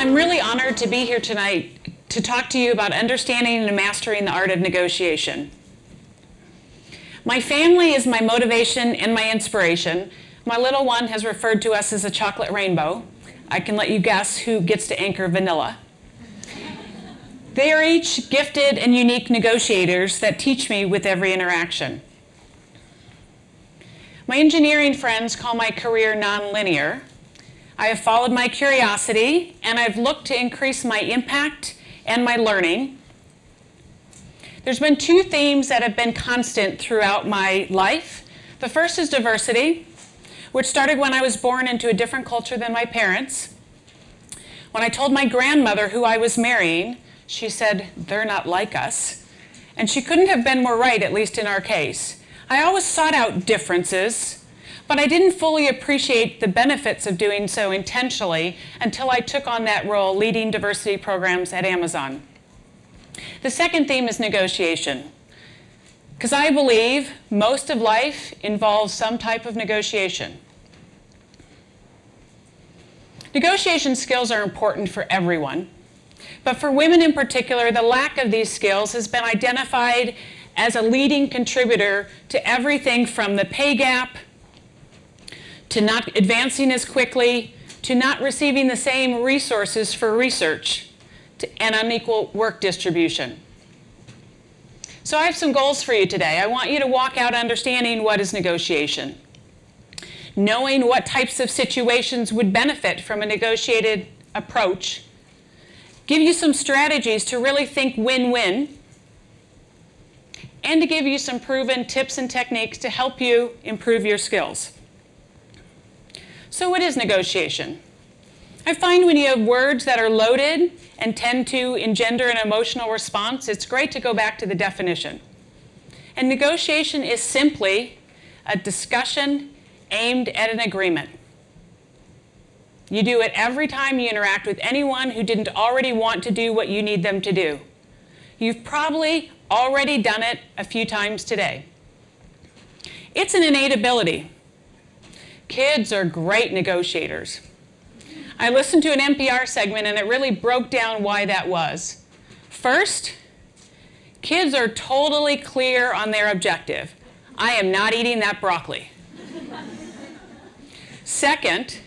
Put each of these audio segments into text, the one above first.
I'm really honored to be here tonight to talk to you about understanding and mastering the art of negotiation. My family is my motivation and my inspiration. My little one has referred to us as a chocolate rainbow. I can let you guess who gets to anchor vanilla. They are each gifted and unique negotiators that teach me with every interaction. My engineering friends call my career non-linear. I have followed my curiosity, and I've looked to increase my impact and my learning. There's been two themes that have been constant throughout my life. The first is diversity, which started when I was born into a different culture than my parents. When I told my grandmother who I was marrying, she said, "They're not like us." And she couldn't have been more right, at least in our case. I always sought out differences, but I didn't fully appreciate the benefits of doing so intentionally until I took on that role leading diversity programs at Amazon. The second theme is negotiation, because I believe most of life involves some type of negotiation. Negotiation skills are important for everyone, but for women in particular, the lack of these skills has been identified as a leading contributor to everything from the pay gap, to not advancing as quickly, to not receiving the same resources for research, and unequal work distribution. So I have some goals for you today. I want you to walk out understanding what is negotiation, knowing what types of situations would benefit from a negotiated approach, give you some strategies to really think win-win, and to give you some proven tips and techniques to help you improve your skills. So what is negotiation? I find when you have words that are loaded and tend to engender an emotional response, it's great to go back to the definition. And negotiation is simply a discussion aimed at an agreement. You do it every time you interact with anyone who didn't already want to do what you need them to do. You've probably already done it a few times today. It's an innate ability. Kids are great negotiators. I listened to an NPR segment and it really broke down why that was. First, kids are totally clear on their objective. I am not eating that broccoli. Second,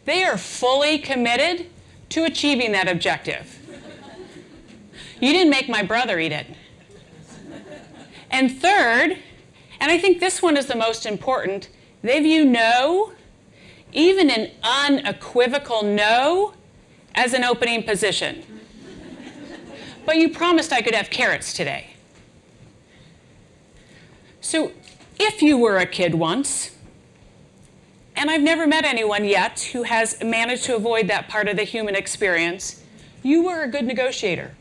they are fully committed to achieving that objective. You didn't make my brother eat it. And third, and I think this one is the most important, they view no, even an unequivocal no, as an opening position. But you promised I could have carrots today. So if you were a kid once, and I've never met anyone yet who has managed to avoid that part of the human experience, you were a good negotiator.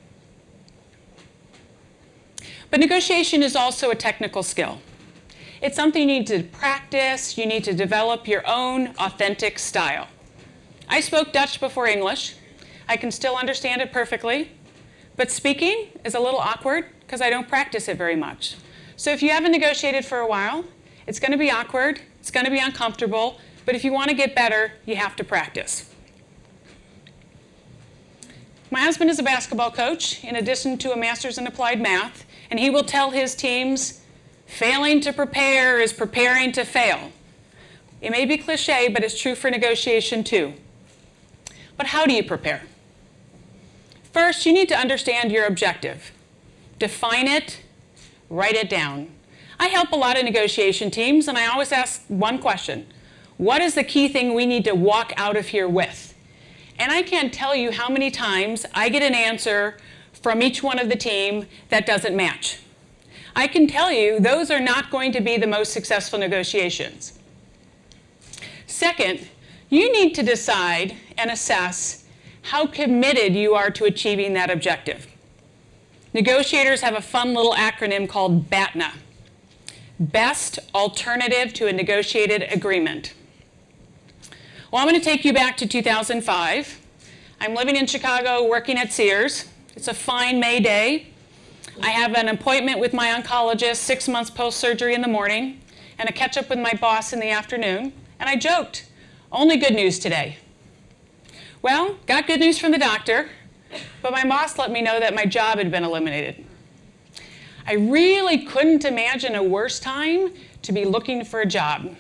But negotiation is also a technical skill. It's something you need to practice. You need to develop your own authentic style. I spoke Dutch before English. I can still understand it perfectly. But speaking is a little awkward because I don't practice it very much. So if you haven't negotiated for a while, it's going to be awkward. It's going to be uncomfortable. But if you want to get better, you have to practice. My husband is a basketball coach in addition to a master's in applied math. And he will tell his teams, failing to prepare is preparing to fail. It may be cliche, but it's true for negotiation too. But how do you prepare? First, you need to understand your objective. Define it, write it down. I help a lot of negotiation teams, and I always ask one question. What is the key thing we need to walk out of here with? And I can't tell you how many times I get an answer from each one of the team that doesn't match. I can tell you those are not going to be the most successful negotiations. Second, you need to decide and assess how committed you are to achieving that objective. Negotiators have a fun little acronym called BATNA. Best Alternative to a Negotiated Agreement. Well, I'm going to take you back to 2005. I'm living in Chicago, working at Sears. It's a fine May day. I have an appointment with my oncologist 6 months post-surgery in the morning and a catch-up with my boss in the afternoon. And I joked, only good news today. Well, got good news from the doctor, but my boss let me know that my job had been eliminated. I really couldn't imagine a worse time to be looking for a job.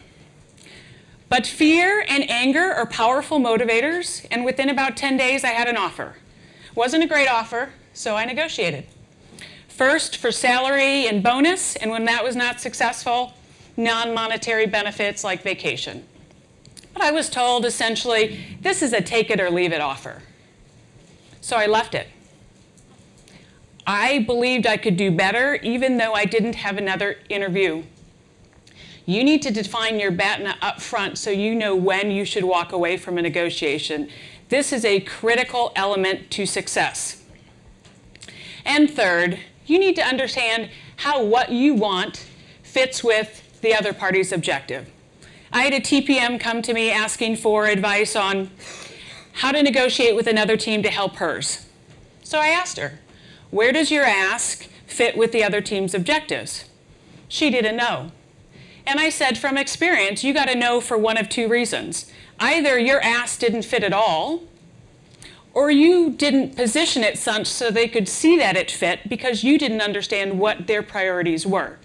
But fear and anger are powerful motivators, and within about 10 days I had an offer. Wasn't a great offer, so I negotiated. First for salary and bonus, and when that was not successful, non-monetary benefits like vacation. But I was told essentially, this is a take it or leave it offer. So I left it. I believed I could do better even though I didn't have another interview. You need to define your BATNA up front so you know when you should walk away from a negotiation. This is a critical element to success. And third, you need to understand how what you want fits with the other party's objective. I had a TPM come to me asking for advice on how to negotiate with another team to help hers. So I asked her, where does your ask fit with the other team's objectives? She didn't know. And I said, from experience, you got to know for one of two reasons. Either your ask didn't fit at all, or you didn't position it such so they could see that it fit because you didn't understand what their priorities were.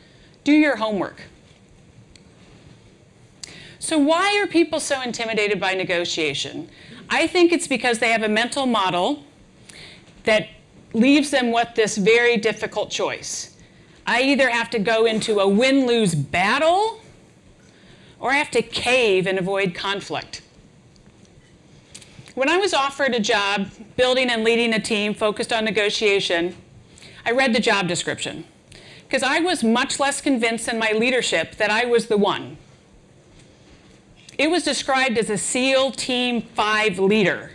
Do your homework. So why are people so intimidated by negotiation? I think it's because they have a mental model that leaves them with this very difficult choice. I either have to go into a win-lose battle or I have to cave and avoid conflict. When I was offered a job building and leading a team focused on negotiation, I read the job description because I was much less convinced than my leadership that I was the one. It was described as a SEAL Team 5 leader.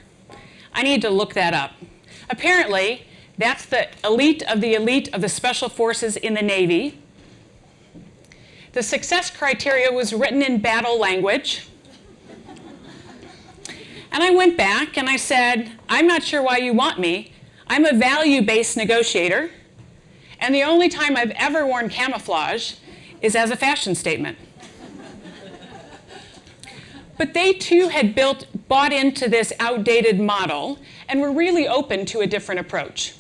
I need to look that up. Apparently, that's the elite of the Special Forces in the Navy. The success criteria was written in battle language. And I went back and I said, I'm not sure why you want me. I'm a value-based negotiator. And the only time I've ever worn camouflage is as a fashion statement. But they too had bought into this outdated model and were really open to a different approach.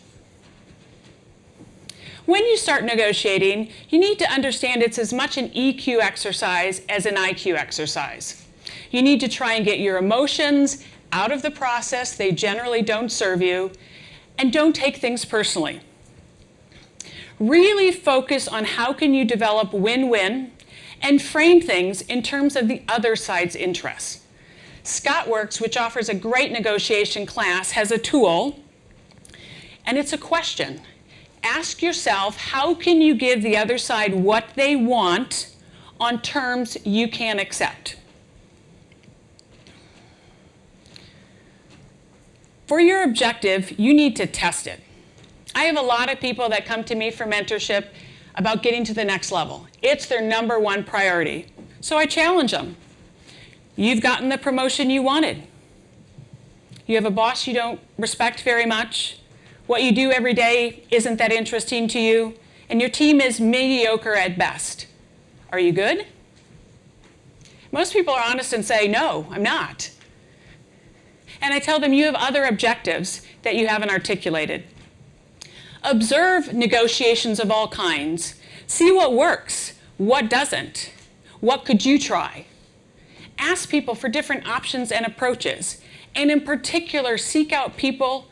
When you start negotiating, you need to understand it's as much an EQ exercise as an IQ exercise. You need to try and get your emotions out of the process. They generally don't serve you. And don't take things personally. Really focus on how can you develop win-win and frame things in terms of the other side's interests. ScottWorks, which offers a great negotiation class, has a tool, and it's a question. Ask yourself, how can you give the other side what they want on terms you can accept? For your objective, you need to test it. I have a lot of people that come to me for mentorship about getting to the next level. It's their #1 priority. So I challenge them. You've gotten the promotion you wanted. You have a boss you don't respect very much. What you do every day isn't that interesting to you, and your team is mediocre at best. Are you good? Most people are honest and say, no, I'm not. And I tell them you have other objectives that you haven't articulated. Observe negotiations of all kinds. See what works, what doesn't. What could you try? Ask people for different options and approaches, and in particular, seek out people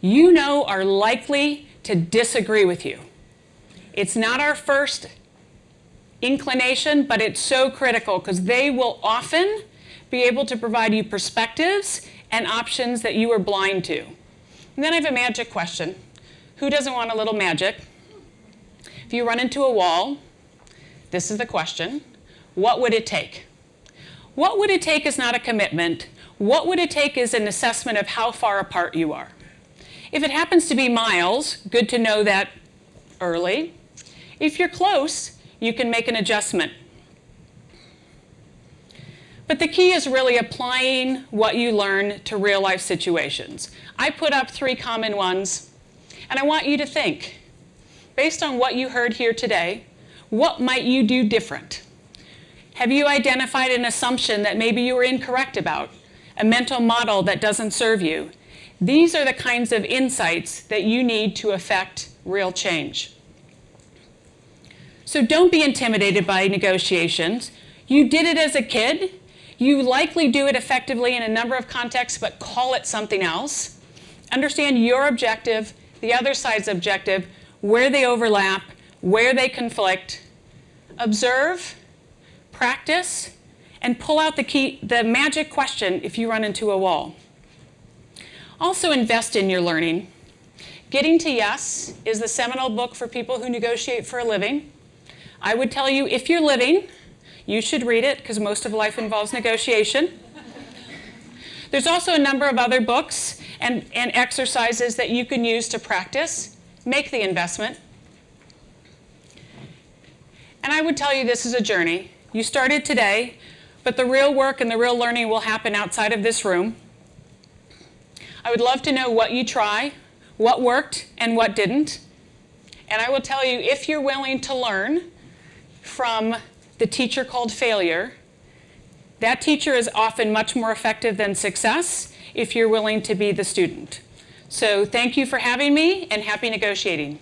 you know are likely to disagree with you. It's not our first inclination, but it's so critical because they will often be able to provide you perspectives and options that you were blind to. And then I have a magic question. Who doesn't want a little magic? If you run into a wall, this is the question. What would it take? What would it take is not a commitment. What would it take is an assessment of how far apart you are. If it happens to be miles, good to know that early. If you're close, you can make an adjustment. But the key is really applying what you learn to real life situations. I put up 3 common ones, and I want you to think, based on what you heard here today, what might you do different? Have you identified an assumption that maybe you were incorrect about? a mental model that doesn't serve you. These are the kinds of insights that you need to affect real change. So don't be intimidated by negotiations. You did it as a kid. You likely do it effectively in a number of contexts, but call it something else. Understand your objective, the other side's objective, where they overlap, where they conflict. Observe, practice, and pull out the magic question if you run into a wall. Also invest in your learning. Getting to Yes is the seminal book for people who negotiate for a living. I would tell you, if you're living, you should read it because most of life involves negotiation. There's also a number of other books and exercises that you can use to practice. Make the investment. And I would tell you this is a journey. You started today, but the real work and the real learning will happen outside of this room. I would love to know what you try, what worked and what didn't. And I will tell you, if you're willing to learn from the teacher called failure, that teacher is often much more effective than success if you're willing to be the student. So thank you for having me, and happy negotiating.